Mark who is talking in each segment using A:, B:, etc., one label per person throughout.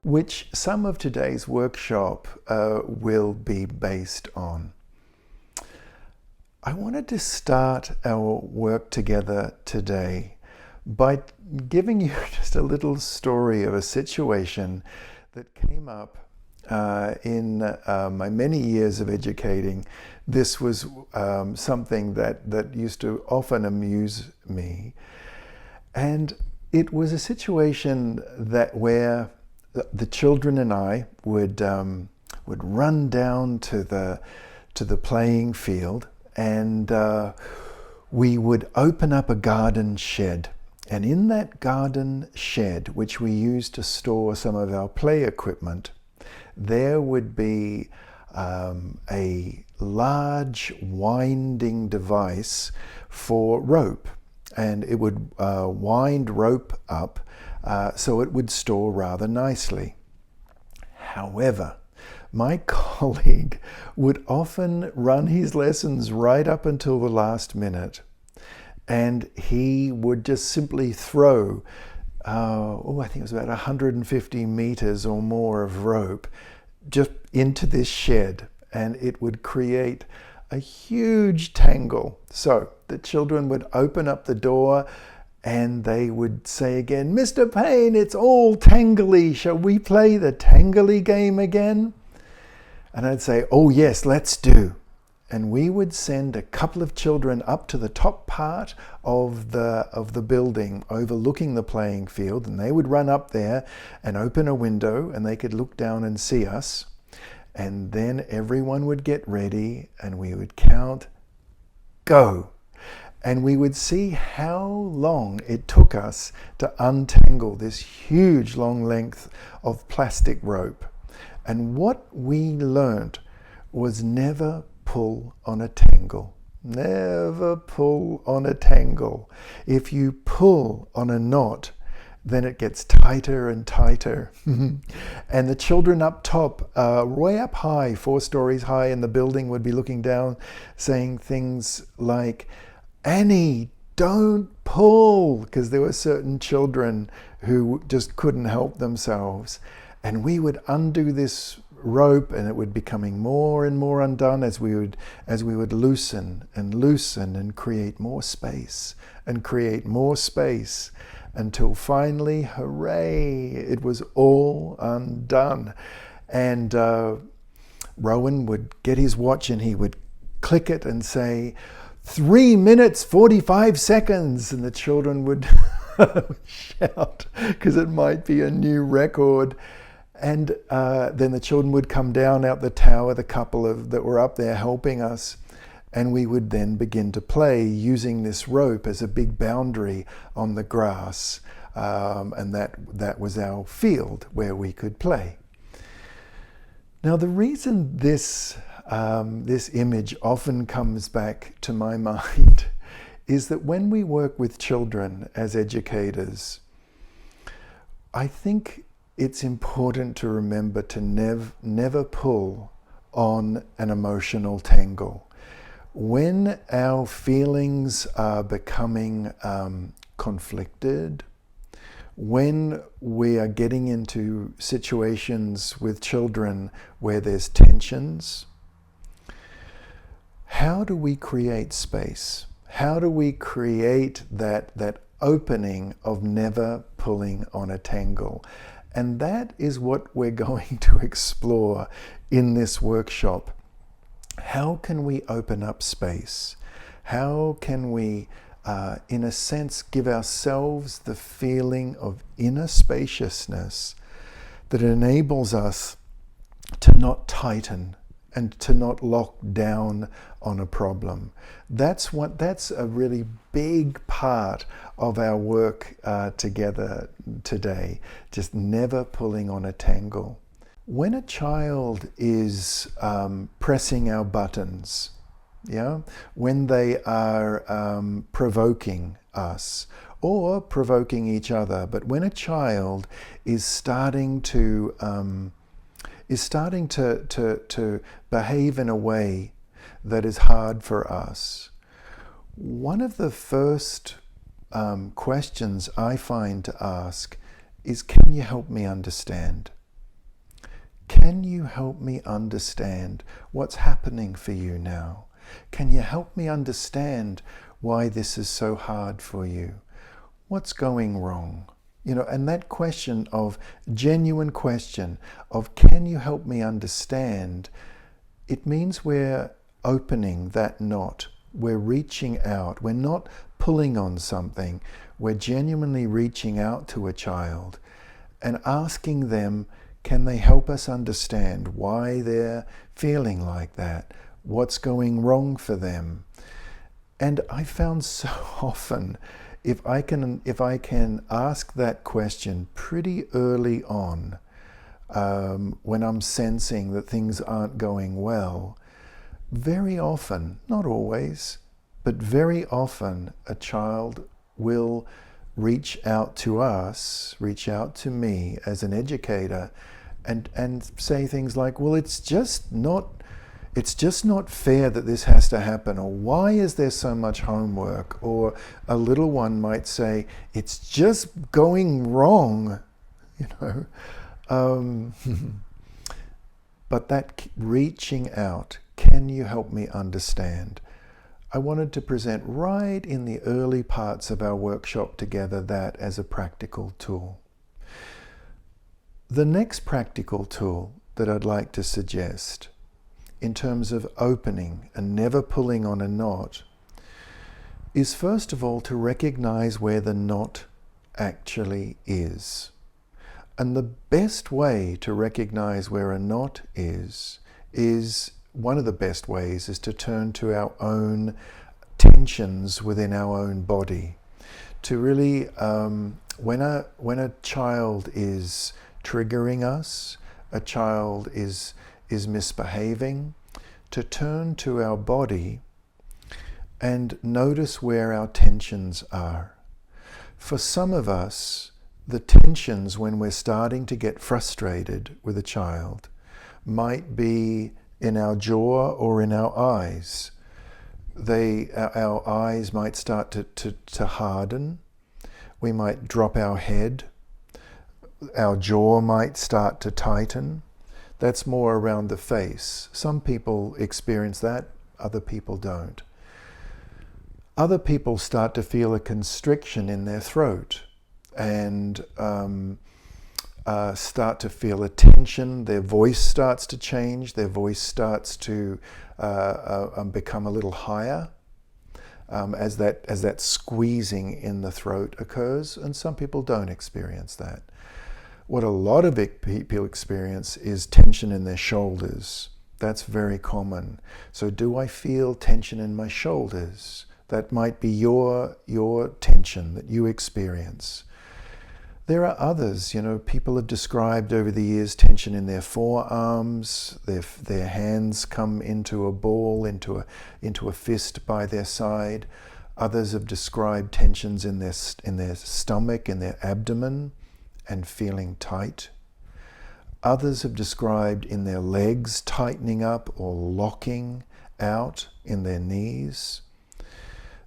A: which some of today's workshop will be based on. I wanted to start our work together today by giving you just a little story of a situation that came up in my many years of educating. This was something that used to often amuse me. And it was a situation where the children and I would run down to the playing field, and we would open up a garden shed. And in that garden shed, which we used to store some of our play equipment, there would be a large winding device for rope. And it would wind rope up so it would store rather nicely. However, my colleague would often run his lessons right up until the last minute, and he would just simply throw, I think it was about 150 meters or more of rope just into this shed, and it would create a huge tangle. So the children would open up the door and they would say again, "Mr. Payne, it's all tangly. Shall we play the tangly game again?" And I'd say, "Oh yes, let's do." And we would send a couple of children up to the top part of the building overlooking the playing field, and they would run up there and open a window and they could look down and see us. And then everyone would get ready and we would count, go. And we would see how long it took us to untangle this huge long length of plastic rope. And what we learned was never pull on a tangle. Never pull on a tangle. If you pull on a knot, then it gets tighter and tighter. And the children up top, way up high, 4 stories high in the building, would be looking down, saying things like, "Annie, don't pull," because there were certain children who just couldn't help themselves. And we would undo this rope, and it would becoming more and more undone as we would loosen and create more space and create more space, until finally, hooray, it was all undone. And Rowan would get his watch and he would click it and say, 3 minutes, 45 seconds. And the children would shout, because it might be a new record. And then the children would come down out the tower, the couple that were up there helping us, and we would then begin to play using this rope as a big boundary on the grass, and that was our field where we could play. Now, the reason this image often comes back to my mind is that when we work with children as educators, I think it's important to remember to never pull on an emotional tangle. When our feelings are becoming conflicted, when we are getting into situations with children where there's tensions, how do we create space? How do we create that opening of never pulling on a tangle? And that is what we're going to explore in this workshop. How can we open up space? How can we, in a sense, give ourselves the feeling of inner spaciousness that enables us to not tighten and to not lock down on a problem? That's a really big part of our work together today, just never pulling on a tangle. When a child is pressing our buttons, when they are provoking us or provoking each other, but when a child is starting to behave in a way that is hard for us, one of the first questions I find to ask is, can you help me understand? can you help me understand what's happening for you now? Can you help me understand why this is so hard for you? What's going wrong? And that question genuine question of can you help me understand, it means we're opening that knot. We're reaching out. We're not pulling on something. We're genuinely reaching out to a child and asking them, can they help us understand why they're feeling like that? What's going wrong for them? And I found so often, if I can ask that question pretty early on, when I'm sensing that things aren't going well, very often, not always, but very often, a child will reach out to us, reach out to me as an educator, and say things like, well, it's just not fair that this has to happen, or why is there so much homework? Or a little one might say, it's just going wrong, But that reaching out, can you help me understand? I wanted to present right in the early parts of our workshop together that as a practical tool. The next practical tool that I'd like to suggest in terms of opening and never pulling on a knot is first of all to recognize where the knot actually is. And the best way to recognize where a knot is one of the best ways is to turn to our own tensions within our own body. To really, when a child is triggering us, a child is misbehaving, to turn to our body and notice where our tensions are. For some of us, the tensions when we're starting to get frustrated with a child might be in our jaw or in our eyes. Our eyes might start to harden. We might drop our head. Our jaw might start to tighten. That's more around the face. Some people experience that, other people don't. Other people start to feel a constriction in their throat and start to feel a tension. Their voice starts to change. Their voice starts to become a little higher as that squeezing in the throat occurs. And some people don't experience that. What a lot of people experience is tension in their shoulders. That's very common. So do I feel tension in my shoulders? That might be your tension that you experience. There are others, people have described over the years tension in their forearms, their hands come into a ball, into a fist by their side. Others have described tensions in their stomach, in their abdomen, and feeling tight. Others have described in their legs tightening up or locking out in their knees.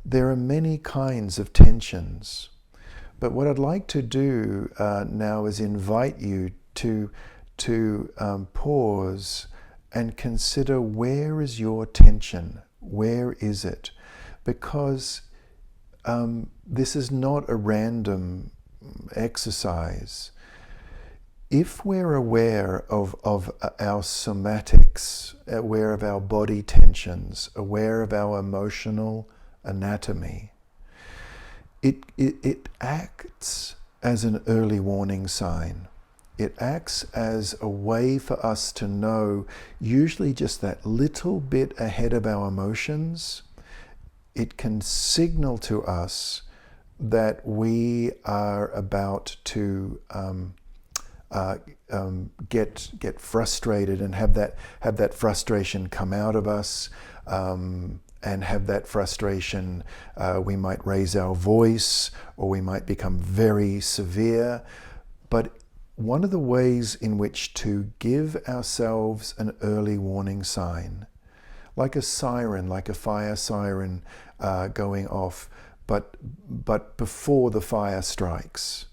A: There are many kinds of tensions. But what I'd like to do now is invite you to pause and consider, where is your tension? Where is it? Because this is not a random exercise. If we're aware of our somatics, aware of our body tensions, aware of our emotional anatomy, it acts as an early warning sign. It acts as a way for us to know, usually just that little bit ahead of our emotions. It can signal to us that we are about to get frustrated and have that frustration come out of us. And have that frustration, we might raise our voice, or we might become very severe. But one of the ways in which to give ourselves an early warning sign, like a siren, like a fire siren going off, but before the fire strikes,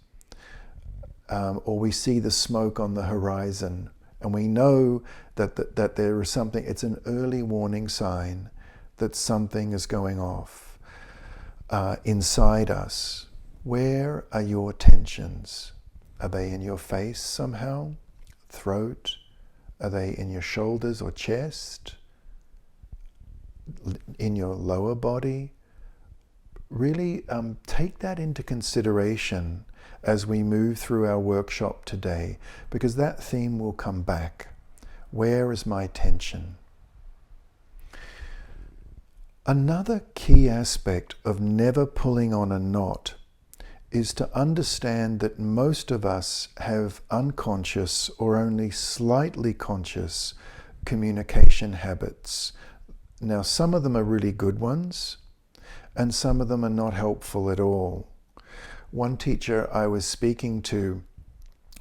A: or we see the smoke on the horizon And we know that there is something, it's an early warning sign that something is going off inside us. Where are your tensions? Are they in your face somehow? Throat? Are they in your shoulders or chest? In your lower body? Really take that into consideration as we move through our workshop today, because that theme will come back. Where is my tension? Another key aspect of never pulling on a knot is to understand that most of us have unconscious or only slightly conscious communication habits. Now, some of them are really good ones, and some of them are not helpful at all. One teacher I was speaking to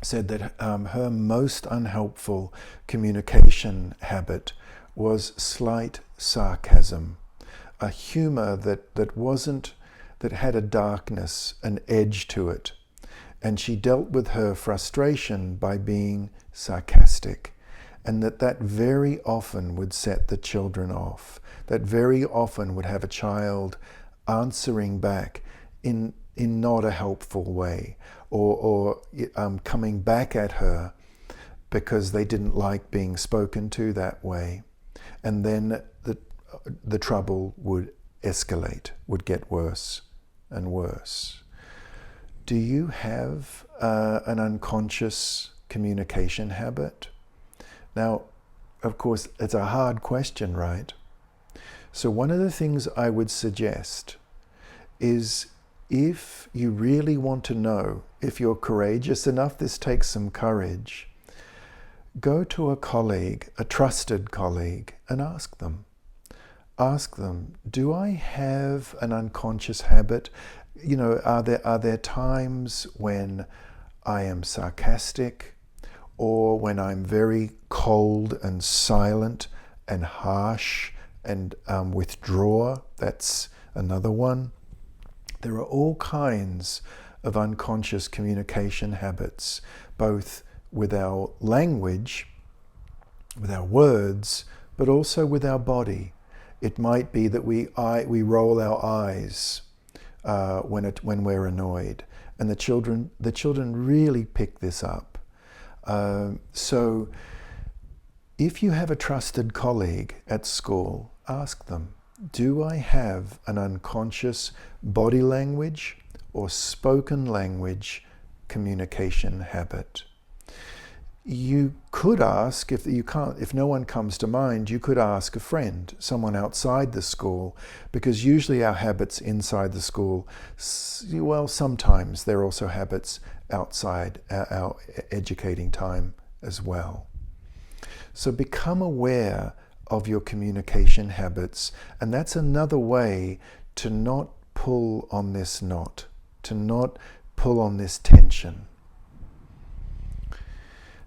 A: said that her most unhelpful communication habit was slight sarcasm, a humor that had a darkness, an edge to it. And she dealt with her frustration by being sarcastic, and that very often would set the children off. That very often would have a child answering back in not a helpful way, or coming back at her because they didn't like being spoken to that way. And then the trouble would escalate, would get worse and worse. Do you have an unconscious communication habit? Now, of course, it's a hard question, right? So one of the things I would suggest is, if you really want to know, if you're courageous enough, this takes some courage, go to a colleague, a trusted colleague, and ask them. Ask them, do I have an unconscious habit? You know, are there times when I am sarcastic, or when I'm very cold and silent and harsh and withdraw? That's another one. There are all kinds of unconscious communication habits, both with our language, with our words, but also with our body. It might be that we roll our eyes when we're annoyed, and the children really pick this up. So if you have a trusted colleague at school, ask them, do I have an unconscious body language or spoken language communication habit? You could ask, if no one comes to mind, you could ask a friend, someone outside the school, because usually our habits inside the school, well, sometimes there are also habits outside our educating time as well. So become aware of your communication habits, and that's another way to not pull on this knot, to not pull on this tension.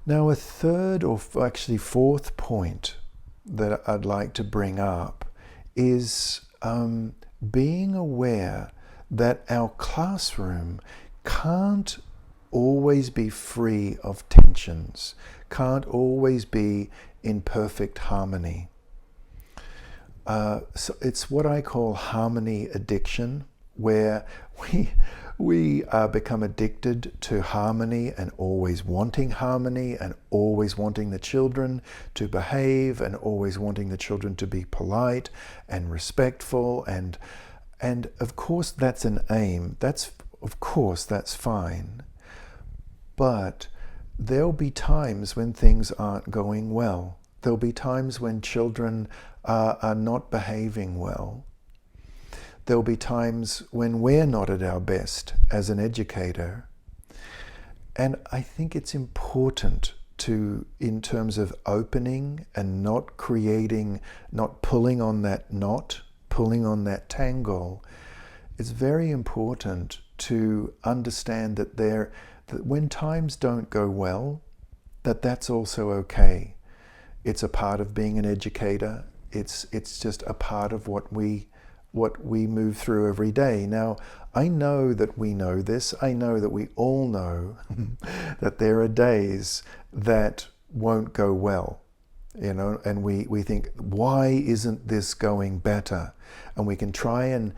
A: Now, a third, or actually fourth point that I'd like to bring up is being aware that our classroom can't always be free of tensions, can't always be in perfect harmony. So it's what I call harmony addiction, where we become addicted to harmony and always wanting the children to behave, and always wanting the children to be polite and respectful, and of course that's an aim. That's fine. But there'll be times when things aren't going well. There'll be times when children are not behaving well. There'll be times when we're not at our best as an educator. And I think it's important to, in terms of opening and not pulling on that knot, pulling on that tangle, it's very important to understand that when times don't go well, that's also okay. It's a part of being an educator. It's just a part of what we move through every day. Now, I know that we know this. I know that we all know that there are days that won't go well, you know, and we think, why isn't this going better? And we can try and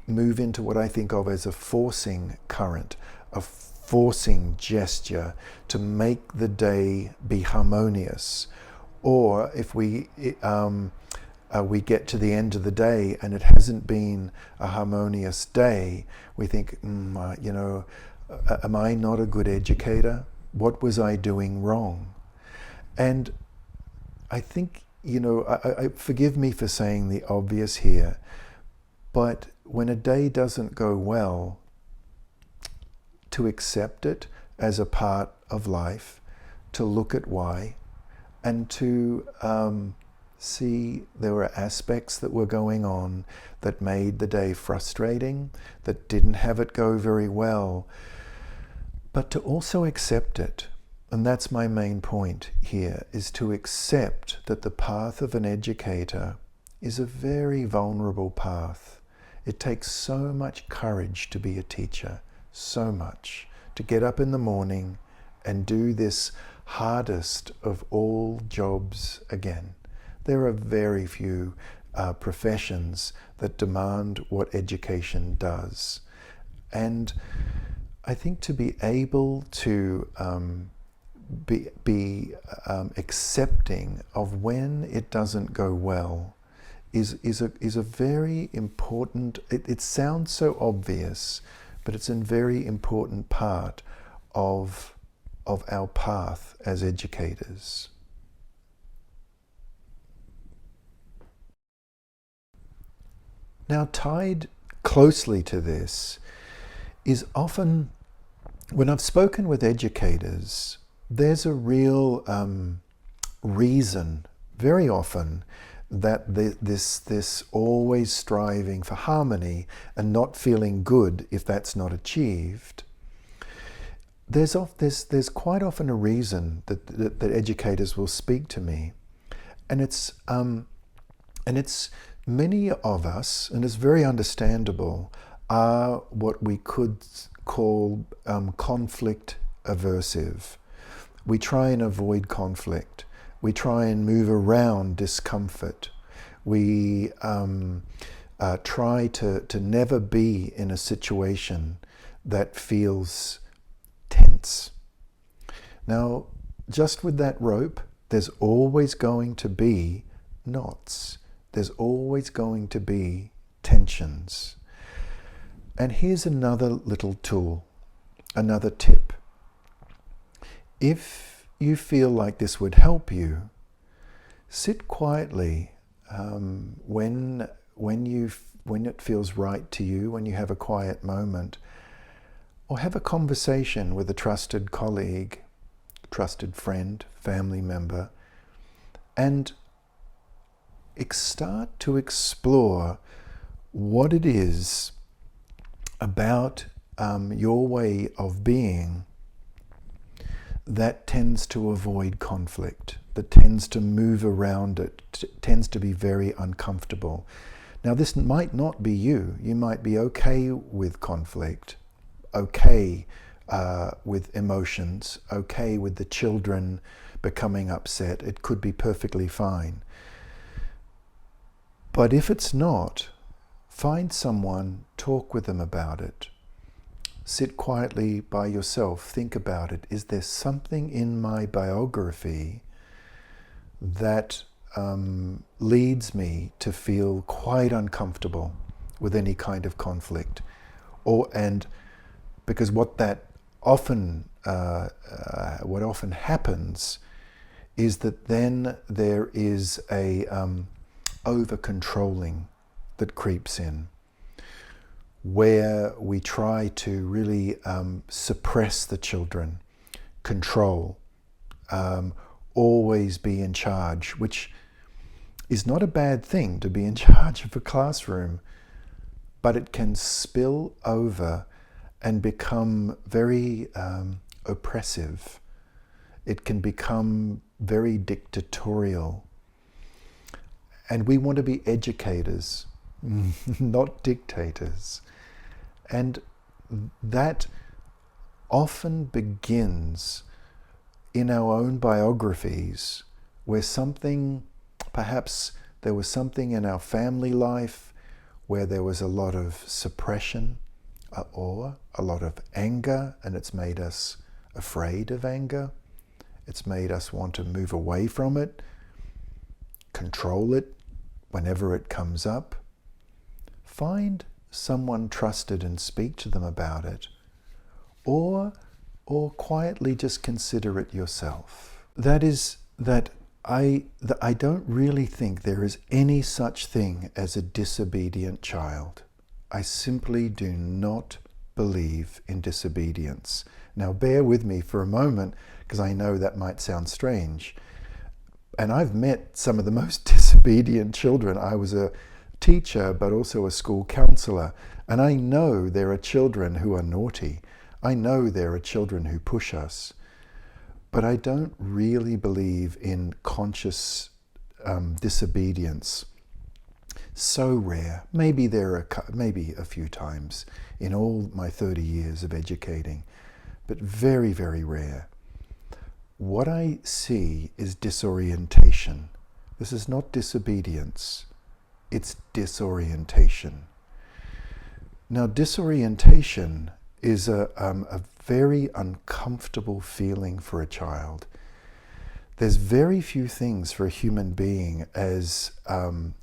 A: move into what I think of as a forcing current, a forcing gesture to make the day be harmonious. Or if we get to the end of the day and it hasn't been a harmonious day, we think, you know, am I not a good educator? What was I doing wrong? And I think, you know, I forgive me for saying the obvious here, but when a day doesn't go well, to accept it as a part of life, to look at why, and to see there were aspects that were going on that made the day frustrating, that didn't have it go very well, but to also accept it. And that's my main point here, is to accept that the path of an educator is a very vulnerable path. It takes so much courage to be a teacher, so much, to get up in the morning and do this hardest of all jobs again. There are very few professions that demand what education does. And I think to be able to be accepting of when it doesn't go well is a very important, it sounds so obvious, but it's a very important part of our path as educators. Now, tied closely to this is often, when I've spoken with educators, there's a real reason, very often, that this always striving for harmony and not feeling good if that's not achieved. There's quite often a reason that educators will speak to me, and it's many of us, and it's very understandable, are what we could call conflict aversive. We try and avoid conflict. We try and move around discomfort. We try to never be in a situation that feels tense. Now, just with that rope, there's always going to be knots. There's always going to be tensions. And here's another little tool, another tip. If you feel like this would help you, sit quietly when it feels right to you, when you have a quiet moment, or have a conversation with a trusted colleague, trusted friend, family member, and start to explore what it is about your way of being that tends to avoid conflict, that tends to move around it, tends to be very uncomfortable. Now, this might not be you. You might be okay with conflict, okay with emotions, okay with the children becoming upset. It could be perfectly fine. But if it's not, find someone, talk with them about it. Sit quietly by yourself, think about it. Is there something in my biography that leads me to feel quite uncomfortable with any kind of conflict? And because what often happens is that then there is a over-controlling that creeps in, where we try to really suppress the children, control, always be in charge, which is not a bad thing to be in charge of a classroom, but it can spill over and become very oppressive. It can become very dictatorial. And we want to be educators, not dictators. And that often begins in our own biographies where perhaps there was something in our family life where there was a lot of suppression or a lot of anger, and it's made us afraid of anger. It's made us want to move away from it, control it whenever it comes up. Find someone trusted and speak to them about it, or quietly just consider it yourself. That is that I don't really think there is any such thing as a disobedient child. I simply do not believe in disobedience. Now bear with me for a moment, because I know that might sound strange. And I've met some of the most disobedient children. I was a teacher, but also a school counselor. And I know there are children who are naughty. I know there are children who push us. But I don't really believe in conscious disobedience. So rare. Maybe maybe a few times in all my 30 years of educating, but very, very rare. What I see is disorientation. This is not disobedience. It's disorientation. Now, disorientation is a very uncomfortable feeling for a child. There's very few things for a human being as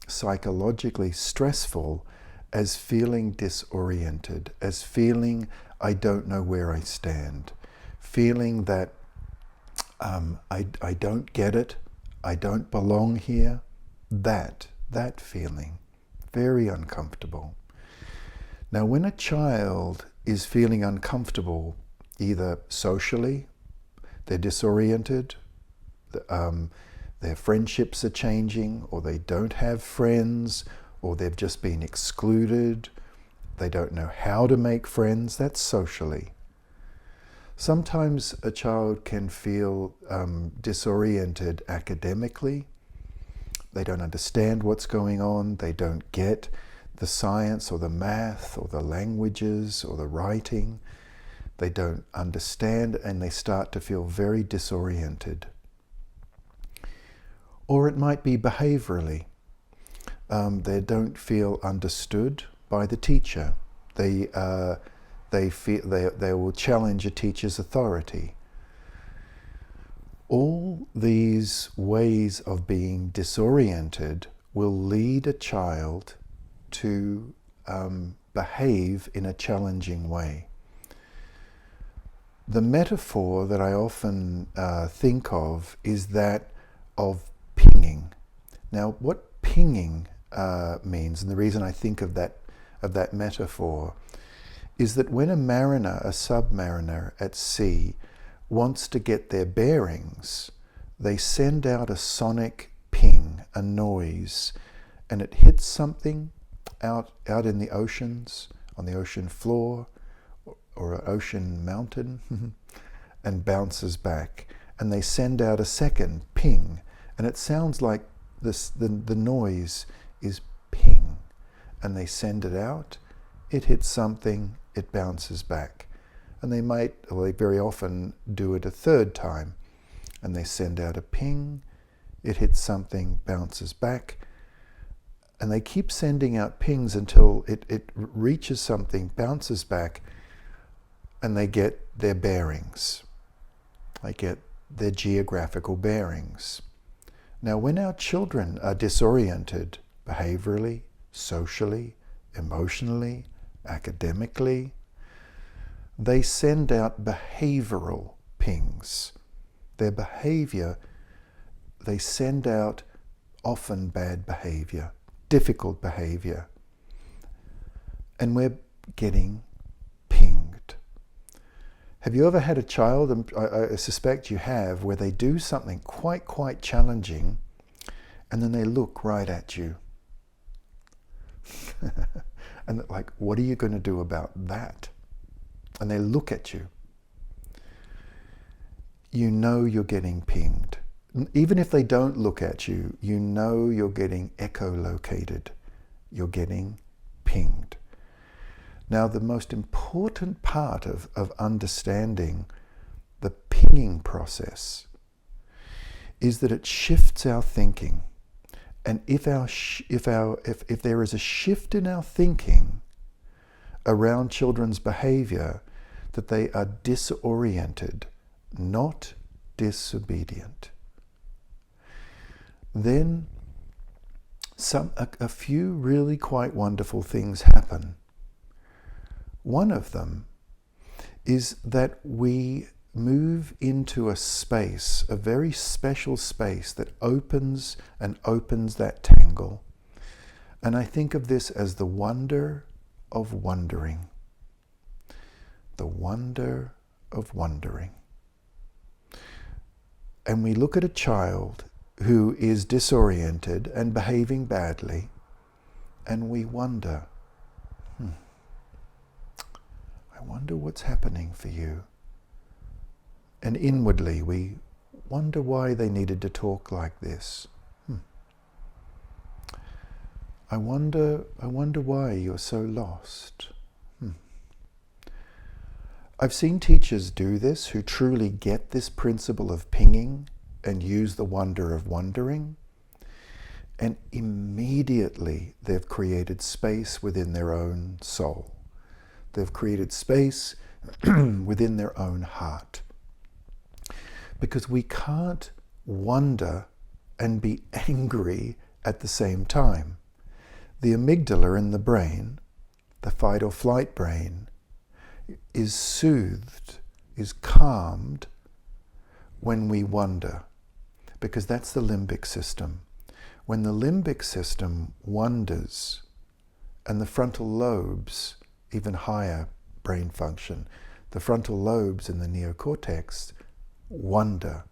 A: psychologically stressful as feeling disoriented, as feeling I don't know where I stand, feeling that I don't get it, I don't belong here. That feeling, very uncomfortable. Now, when a child is feeling uncomfortable, either socially, they're disoriented, their friendships are changing, or they don't have friends, or they've just been excluded, they don't know how to make friends, that's socially. Sometimes a child can feel disoriented academically. They don't understand what's going on, they don't get the science or the math or the languages or the writing. They don't understand, and they start to feel very disoriented. Or it might be behaviorally. They don't feel understood by the teacher. They will challenge a teacher's authority. All these ways of being disoriented will lead a child to behave in a challenging way. The metaphor that I often think of is that of pinging. Now, what pinging means, and the reason I think of that metaphor, is that when a mariner, a submariner at sea, wants to get their bearings, they send out a sonic ping, a noise, and it hits something out in the oceans, on the ocean floor, or an ocean mountain, and bounces back. And they send out a second ping, and it sounds like the noise is ping. And they send it out, it hits something, it bounces back. And they very often do it a third time. And they send out a ping, it hits something, bounces back. And they keep sending out pings until it reaches something, bounces back, and they get their bearings. They get their geographical bearings. Now, when our children are disoriented behaviorally, socially, emotionally, academically, they send out behavioral pings. Their behavior, they send out often bad behavior, difficult behavior, and we're getting pinged. Have you ever had a child, and I suspect you have, where they do something quite challenging, and then they look right at you? And like, what are you going to do about that? And they look at you. You know you're getting pinged. Even if they don't look at you, you know you're getting echolocated. You're getting pinged. Now, the most important part of understanding the pinging process, is that it shifts our thinking. And if there is a shift in our thinking around children's behavior, that they are disoriented, not disobedient, then a few really quite wonderful things happen. One of them is that we move into a space, a very special space that opens that tangle. And I think of this as the wonder of wondering. The wonder of wondering. And we look at a child who is disoriented and behaving badly, and we wonder, I wonder what's happening for you. And inwardly we wonder why they needed to talk like this. I wonder why you're so lost. I've seen teachers do this who truly get this principle of pinging and use the wonder of wondering, and immediately they've created space within their own soul. They've created space within their own heart. Because we can't wonder and be angry at the same time. The amygdala in the brain, the fight or flight brain, is soothed, is calmed when we wonder, because that's the limbic system. When the limbic system wonders, and the frontal lobes, even higher brain function, the frontal lobes in the neocortex wonder,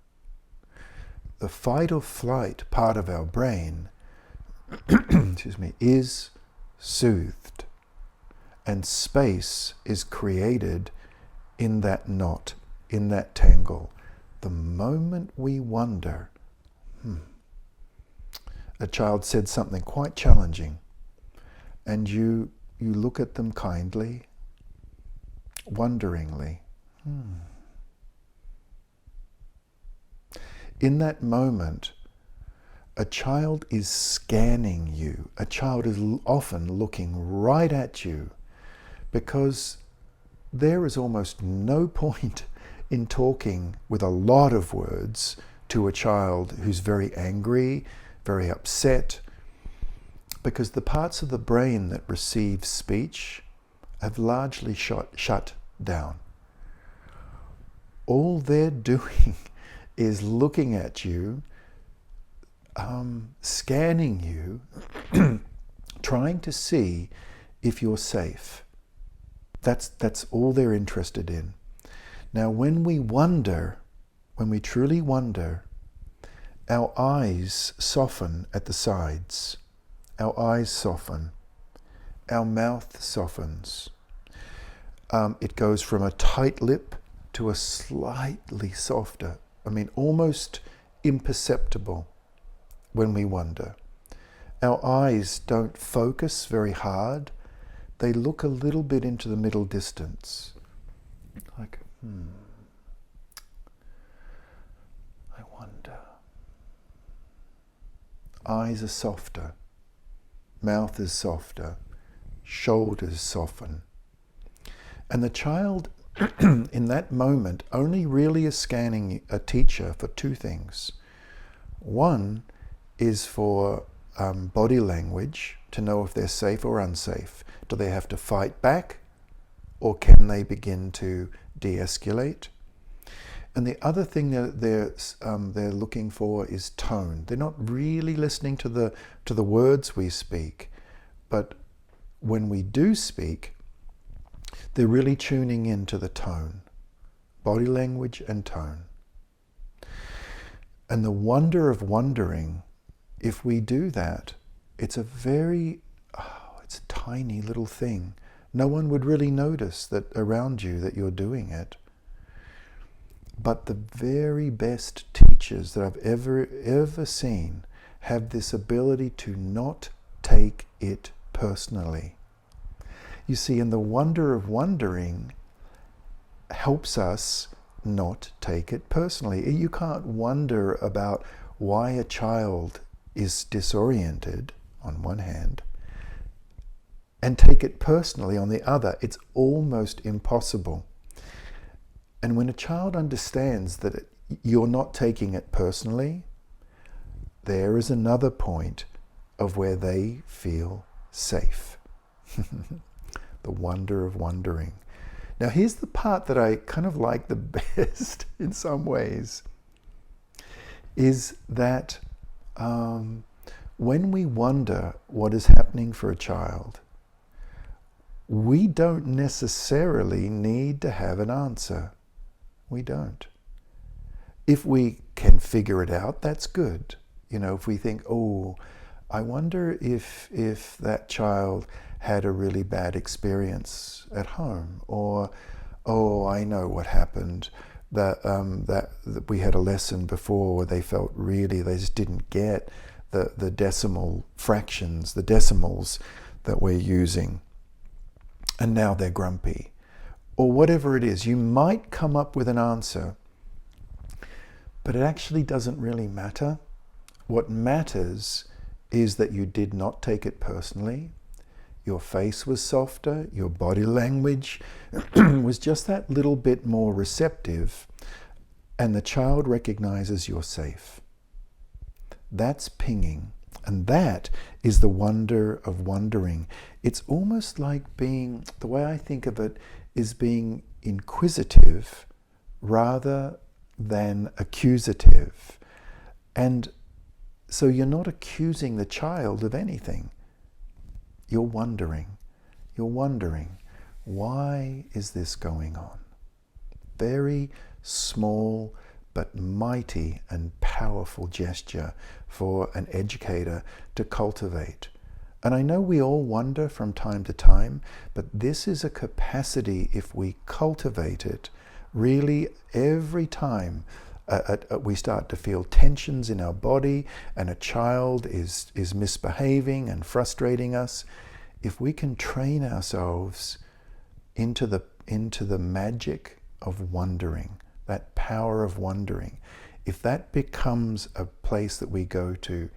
A: the fight or flight part of our brain is soothed, and space is created in that knot, in that tangle. The moment we wonder, a child said something quite challenging, and you look at them kindly, wonderingly. In that moment, a child is scanning you. A child is often looking right at you, because there is almost no point in talking with a lot of words to a child who's very angry, very upset, because the parts of the brain that receive speech have largely shut down. All they're doing is looking at you, scanning you, trying to see if you're safe. That's all they're interested in. Now, when we wonder, when we truly wonder, our eyes soften at the sides. Our eyes soften. Our mouth softens. It goes from a tight lip to a slightly softer, almost imperceptible when we wonder. Our eyes don't focus very hard. They look a little bit into the middle distance. Like, I wonder. Eyes are softer. Mouth is softer. Shoulders soften. And the child in that moment only really is scanning a teacher for two things. One is for body language, to know if they're safe or unsafe. Do they have to fight back, or can they begin to de-escalate? And the other thing that they're looking for is tone. They're not really listening to the words we speak, but when we do speak, they're really tuning into the tone, body language and tone. And the wonder of wondering, if we do that, it's a tiny little thing. No one would really notice that around you that you're doing it. But the very best teachers that I've ever seen have this ability to not take it personally. You see, and the wonder of wondering helps us not take it personally. You can't wonder about why a child is disoriented on one hand and take it personally on the other. It's almost impossible. And when a child understands that you're not taking it personally, there is another point of where they feel safe. The wonder of wondering. Now here's the part that I kind of like the best in some ways, is that when we wonder what is happening for a child, we don't necessarily need to have an answer. We don't. If we can figure it out, that's good. You know, if we think, oh, I wonder if that child had a really bad experience at home, or, oh, I know what happened, that we had a lesson before where they felt really, they just didn't get the decimal fractions, the decimals that we're using, and now they're grumpy. Or whatever it is, you might come up with an answer, but it actually doesn't really matter. What matters is that you did not take it personally. Your face was softer, your body language was just that little bit more receptive, and the child recognizes you're safe. That's pinging, and that is the wonder of wondering. It's almost like being, the way I think of it, is being inquisitive rather than accusative. And so you're not accusing the child of anything. You're wondering. You're wondering, why is this going on? Very small but mighty and powerful gesture for an educator to cultivate. And I know we all wonder from time to time, but this is a capacity, if we cultivate it, really every time we start to feel tensions in our body and a child is misbehaving and frustrating us, if we can train ourselves into the magic of wondering, that power of wondering, if that becomes a place that we go to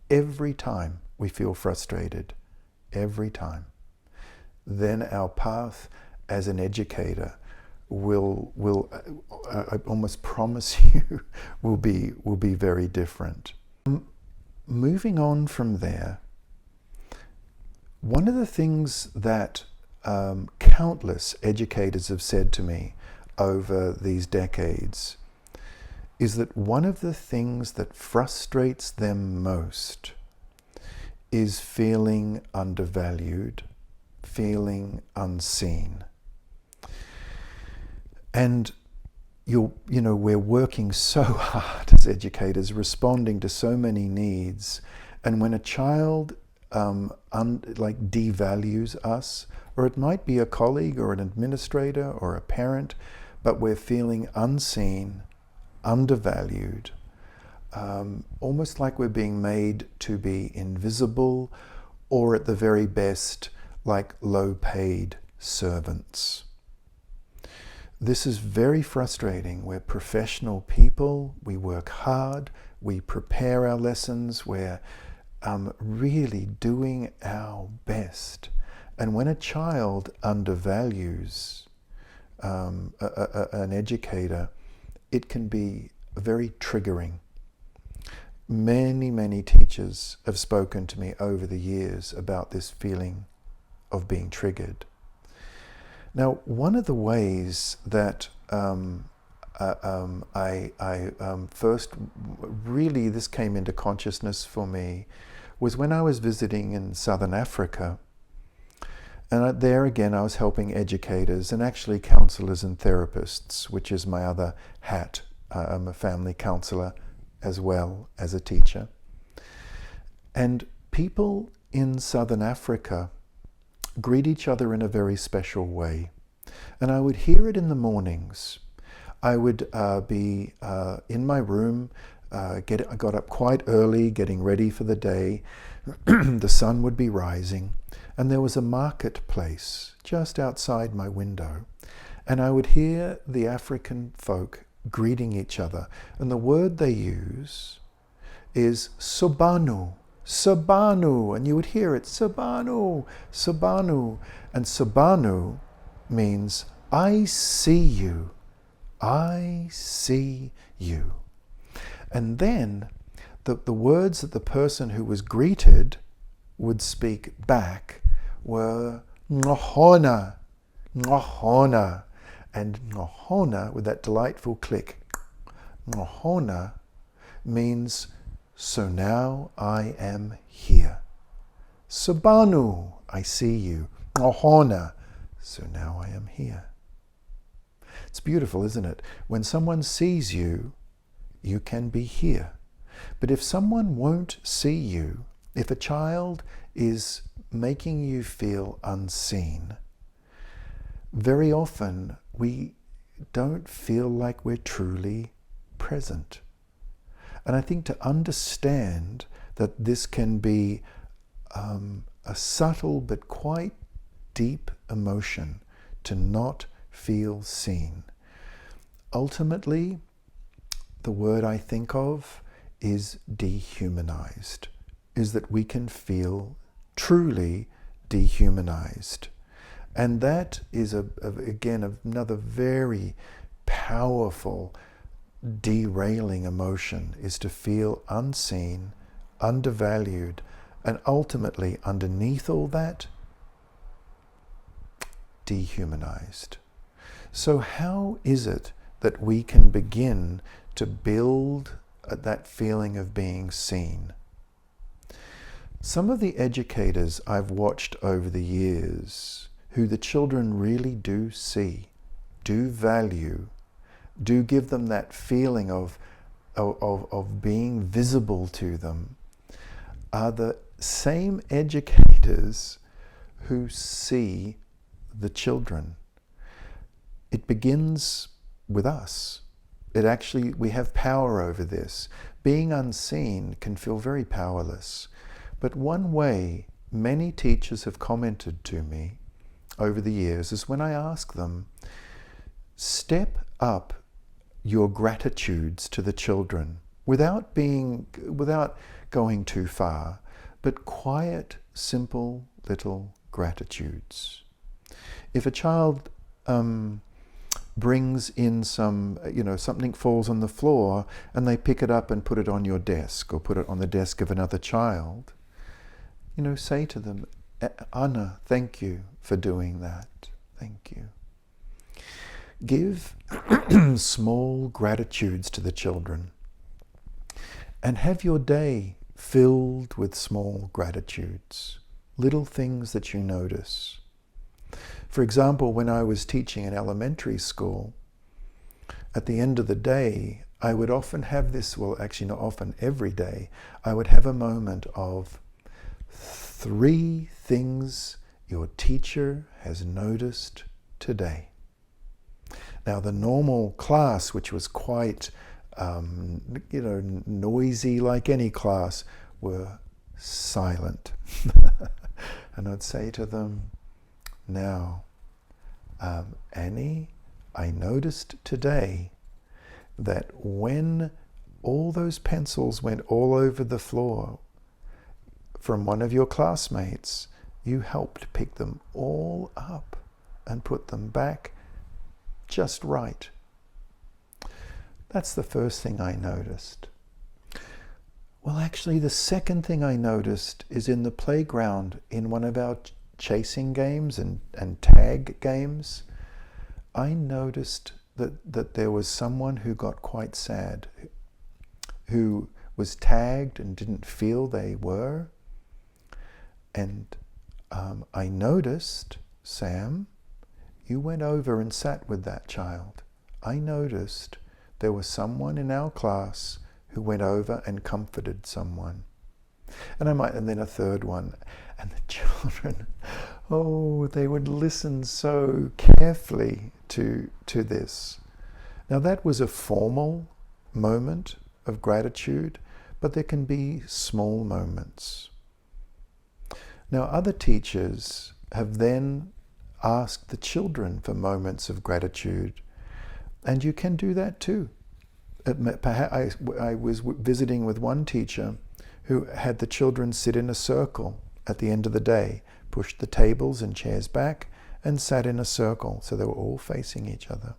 A: every time we feel frustrated, every time, then our path as an educator will I almost promise you, will be very different. Moving on from there, one of the things that countless educators have said to me over these decades is that one of the things that frustrates them most is feeling undervalued, feeling unseen. And we're working so hard as educators, responding to so many needs, and when a child devalues us, or it might be a colleague or an administrator or a parent, but we're feeling unseen, undervalued, almost like we're being made to be invisible, or at the very best, like low-paid servants. This is very frustrating. We're professional people, we work hard, we prepare our lessons, we're really doing our best. And when a child undervalues an educator, it can be very triggering. Many teachers have spoken to me over the years about this feeling of being triggered. Now, one of the ways that I first really, this came into consciousness for me, was when I was visiting in Southern Africa. And there again, I was helping educators and actually counselors and therapists, which is my other hat. I'm a family counselor as well as a teacher. And people in Southern Africa greet each other in a very special way. And I would hear it in the mornings. I would be in my room, I got up quite early, getting ready for the day. The sun would be rising, and there was a marketplace just outside my window. And I would hear the African folk greeting each other. And the word they use is Sabanu, Sabanu. And you would hear it, Sabanu, Sabanu. And Sabanu means, I see you, I see you. And then the words that the person who was greeted would speak back were Ngohona, Ngohona. And Ngohona, with that delightful click, Ngohona means, so now I am here. Sabanu, I see you. Ngohona, so now I am here. It's beautiful, isn't it? When someone sees you, you can be here. But if someone won't see you, if a child is making you feel unseen, very often we don't feel like we're truly present. And I think to understand that this can be a subtle but quite deep emotion to not feel seen. Ultimately, the word I think of is dehumanized, is that we can feel truly dehumanized. And that is, again, another very powerful derailing emotion, is to feel unseen, undervalued, and ultimately underneath all that, dehumanized. So how is it that we can begin to build that feeling of being seen? Some of the educators I've watched over the years, who the children really do see, do value, do give them that feeling of being visible to them, are the same educators who see the children. It begins with us. We have power over this. Being unseen can feel very powerless. But one way many teachers have commented to me over the years is when I ask them, step up your gratitudes to the children without going too far, but quiet, simple little gratitudes. If a child brings in something falls on the floor and they pick it up and put it on your desk or put it on the desk of another child, say to them, Anna, thank you for doing that. Thank you. Give small gratitudes to the children and have your day filled with small gratitudes, little things that you notice. For example, when I was teaching in elementary school, at the end of the day, I would often have this, well, actually not often, every day, I would have a moment of 3 things your teacher has noticed today. Now, the normal class, which was quite, noisy like any class, were silent. And I'd say to them, now, Annie, I noticed today that when all those pencils went all over the floor from one of your classmates, you helped pick them all up and put them back just right. That's the first thing I noticed. Well, actually, the second thing I noticed is in the playground in one of our chasing games and tag games. I noticed that there was someone who got quite sad, who was tagged and didn't feel they were. And I noticed, Sam, you went over and sat with that child. I noticed there was someone in our class who went over and comforted someone. And then a third one. And the children, they would listen so carefully to this. Now that was a formal moment of gratitude, but there can be small moments. Now other teachers have then ask the children for moments of gratitude. And you can do that too. I was visiting with one teacher who had the children sit in a circle at the end of the day, pushed the tables and chairs back, and sat in a circle, so they were all facing each other.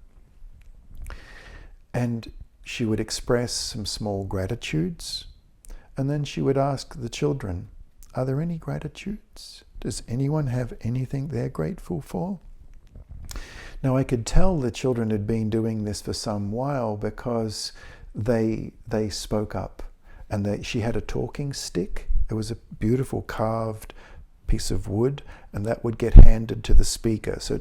A: And she would express some small gratitudes, and then she would ask the children, are there any gratitudes? Does anyone have anything they're grateful for? Now I could tell the children had been doing this for some while because they spoke up, and she had a talking stick. It was a beautiful carved piece of wood, and that would get handed to the speaker. So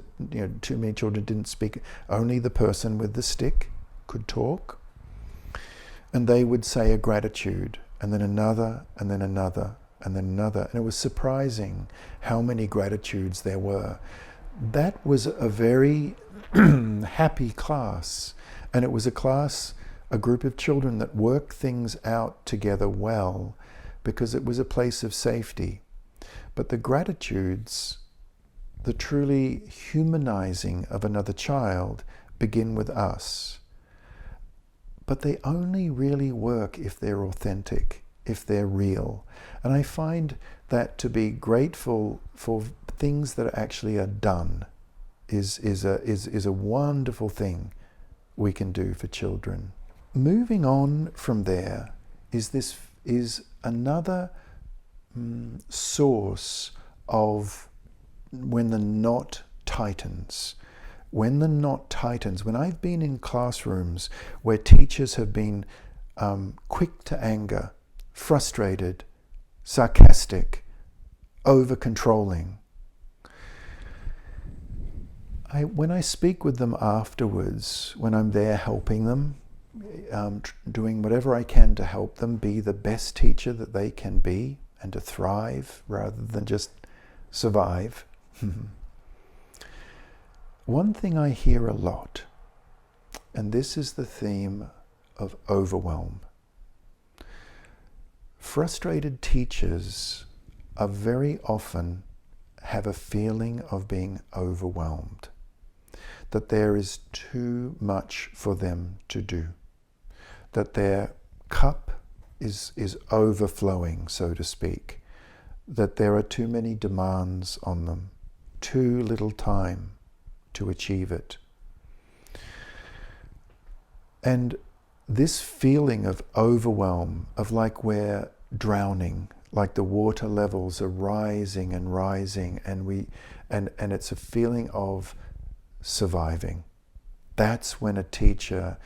A: too many children didn't speak. Only the person with the stick could talk. And they would say a gratitude, and then another, and then another, and then another. And it was surprising how many gratitudes there were. That was a very happy class. And it was a group of children that worked things out together well, because it was a place of safety. But the gratitudes, the truly humanizing of another child, begin with us. But they only really work if they're authentic, if they're real. And I find that to be grateful for things that actually are done is a wonderful thing we can do for children. Moving on from there is another source of when the knot tightens. When the knot tightens, when I've been in classrooms where teachers have been quick to anger, frustrated, sarcastic, over-controlling, when I speak with them afterwards, when I'm there helping them, doing whatever I can to help them be the best teacher that they can be and to thrive rather than just survive. One thing I hear a lot, and this is the theme of overwhelm. Frustrated teachers are very often have a feeling of being overwhelmed, that there is too much for them to do, that their cup is overflowing, so to speak, that there are too many demands on them, too little time to achieve it. And this feeling of overwhelm, of like we're drowning, like the water levels are rising and rising, and it's a feeling of surviving. That's when a teacher,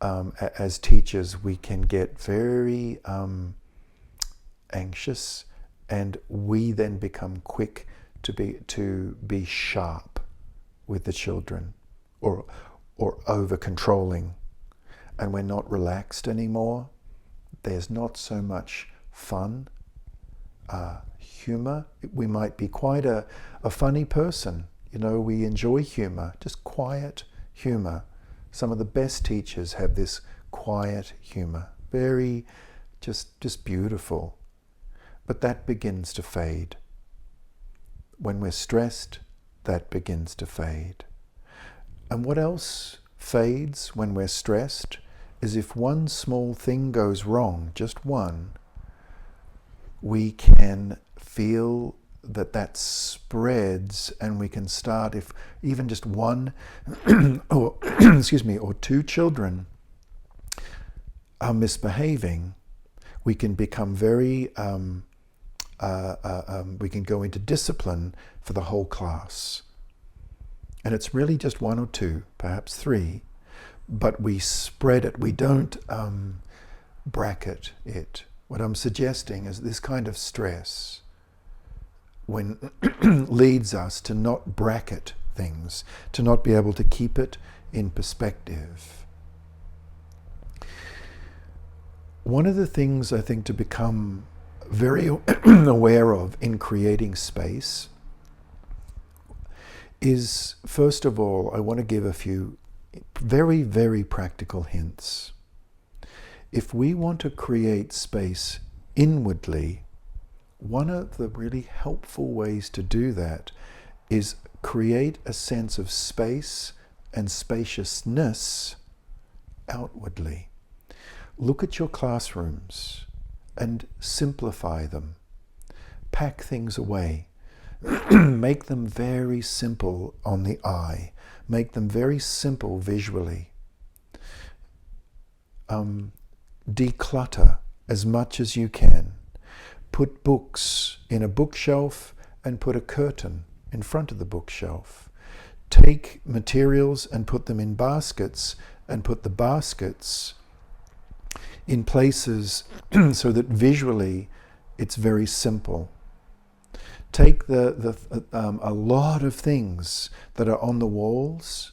A: as teachers, we can get very anxious, and we then become quick to be sharp with the children, or over controlling, and we're not relaxed anymore. There's not so much fun, humor. We might be quite a funny person. We enjoy humor, just quiet humor. Some of the best teachers have this quiet humor, very just beautiful. But that begins to fade. When we're stressed, that begins to fade. And what else fades when we're stressed is if one small thing goes wrong, just one, we can feel that spreads, and we can start, if even just one or or two children are misbehaving, we can become very we can go into discipline for the whole class. And it's really just one or two, perhaps three, but we spread it. We don't bracket it. What I'm suggesting is this kind of stress when leads us to not bracket things, to not be able to keep it in perspective. One of the things I think to become very aware of in creating space is, first of all, I want to give a few very, very practical hints. If we want to create space inwardly, one of the really helpful ways to do that is create a sense of space and spaciousness outwardly. Look at your classrooms and simplify them. Pack things away. Make them very simple on the eye. Make them very simple visually. Declutter as much as you can. Put books in a bookshelf and put a curtain in front of the bookshelf. Take materials and put them in baskets and put the baskets in places so that visually it's very simple. Take a lot of things that are on the walls.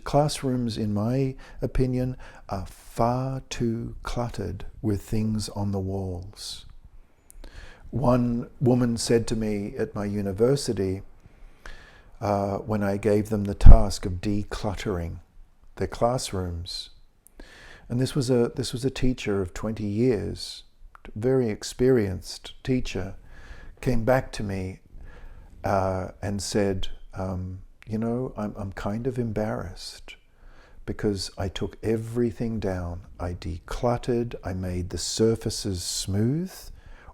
A: Classrooms, in my opinion, are far too cluttered with things on the walls. One woman said to me at my university, when I gave them the task of decluttering their classrooms, and this was a teacher of 20 years, very experienced teacher, came back to me and said, you know, I'm kind of embarrassed because I took everything down. I decluttered, I made the surfaces smooth,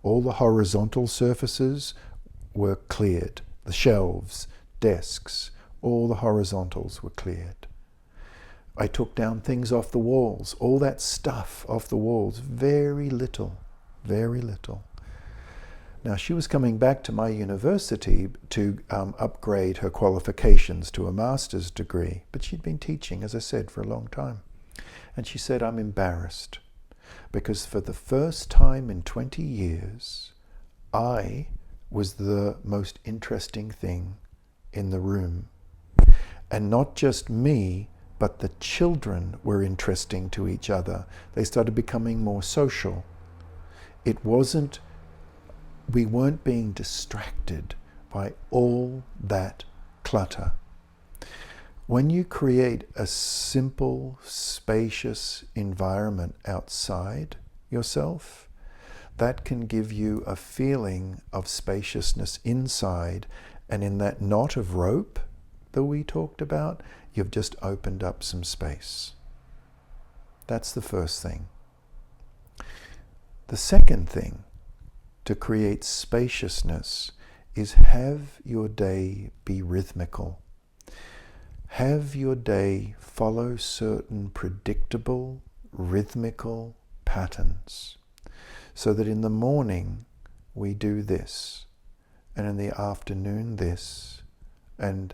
A: all the horizontal surfaces were cleared, the shelves, desks, all the horizontals were cleared. I took down things off the walls, all that stuff off the walls, very little, very little. Now, she was coming back to my university to upgrade her qualifications to a master's degree, but she'd been teaching, as I said, for a long time. And she said, I'm embarrassed because for the first time in 20 years, I was the most interesting thing in the room. And not just me, but the children were interesting to each other. They started becoming more social. We weren't being distracted by all that clutter. When you create a simple, spacious environment outside yourself, that can give you a feeling of spaciousness inside, and in that knot of rope that we talked about, you've just opened up some space. That's the first thing. The second thing to create spaciousness is have your day be rhythmical. Have your day follow certain predictable, rhythmical patterns, so that in the morning we do this, and in the afternoon this, and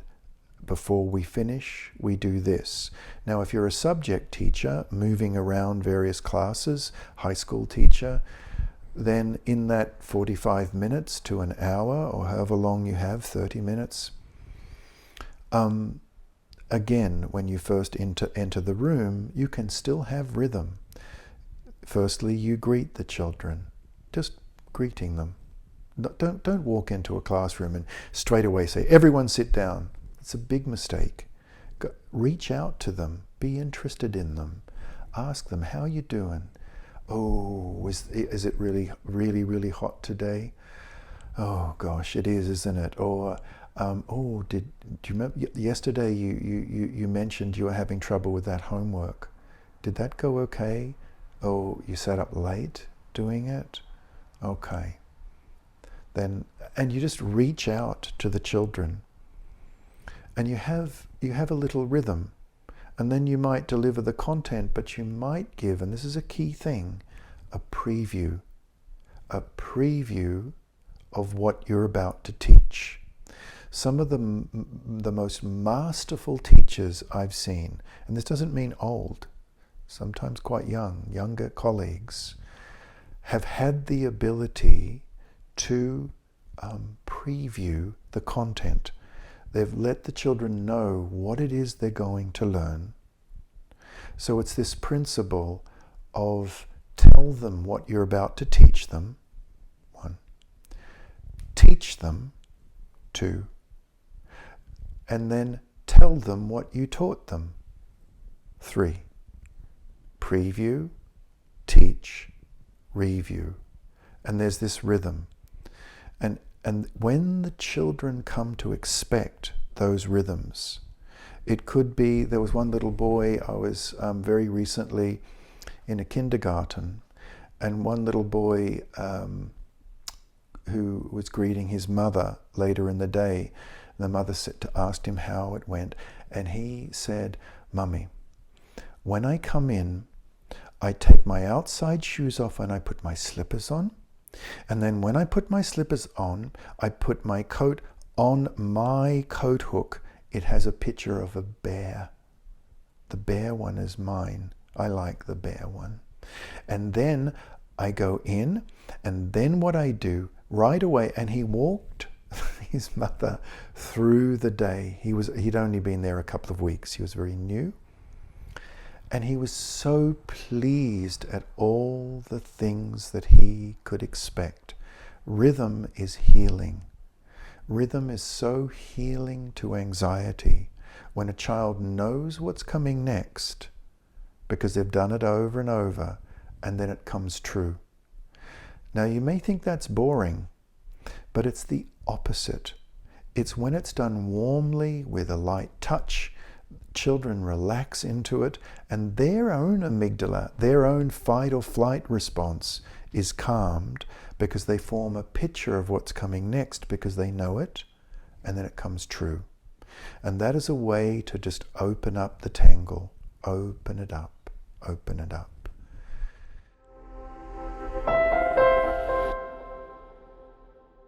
A: before we finish, we do this. Now, if you're a subject teacher moving around various classes, high school teacher, then in that 45 minutes to an hour, or however long you have, 30 minutes, again, when you first enter the room, you can still have rhythm. Firstly, you greet the children, just greeting them. Don't walk into a classroom and straight away say, everyone sit down. It's a big mistake. Reach out to them, be interested in them, ask them, how you doing? Oh, is it really, really, really hot today? Oh gosh, it is, isn't it? Or do you remember yesterday you mentioned you were having trouble with that homework? Did that go okay? Oh, you sat up late doing it? Okay. Then, and you just reach out to the children, and you have a little rhythm. And then you might deliver the content, but you might give, and this is a key thing, a preview of what you're about to teach. Some of the most masterful teachers I've seen, and this doesn't mean old, sometimes quite younger colleagues, have had the ability to preview the content. They've let the children know what it is they're going to learn. So it's this principle of tell them what you're about to teach them, 1. Teach them, 2. And then tell them what you taught them, 3. Preview, teach, review. And there's this rhythm. And And when the children come to expect those rhythms, it could be, there was one little boy, I was very recently in a kindergarten, and one little boy who was greeting his mother later in the day, the mother asked him how it went, and he said, "Mummy, when I come in, I take my outside shoes off and I put my slippers on, and then when I put my slippers on, I put my coat on my coat hook. It has a picture of a bear. The bear one is mine. I like the bear one. And then I go in, and then what I do right away," and he walked his mother through the day. He'd only been there a couple of weeks. He was very new. And he was so pleased at all the things that he could expect. Rhythm is healing. Rhythm is so healing to anxiety when a child knows what's coming next because they've done it over and over, and then it comes true. Now you may think that's boring, but it's the opposite. It's when it's done warmly with a light touch, children relax into it, and their own amygdala, their own fight or flight response is calmed because they form a picture of what's coming next because they know it, and then it comes true. And that is a way to just open up the tangle. Open it up. Open it up.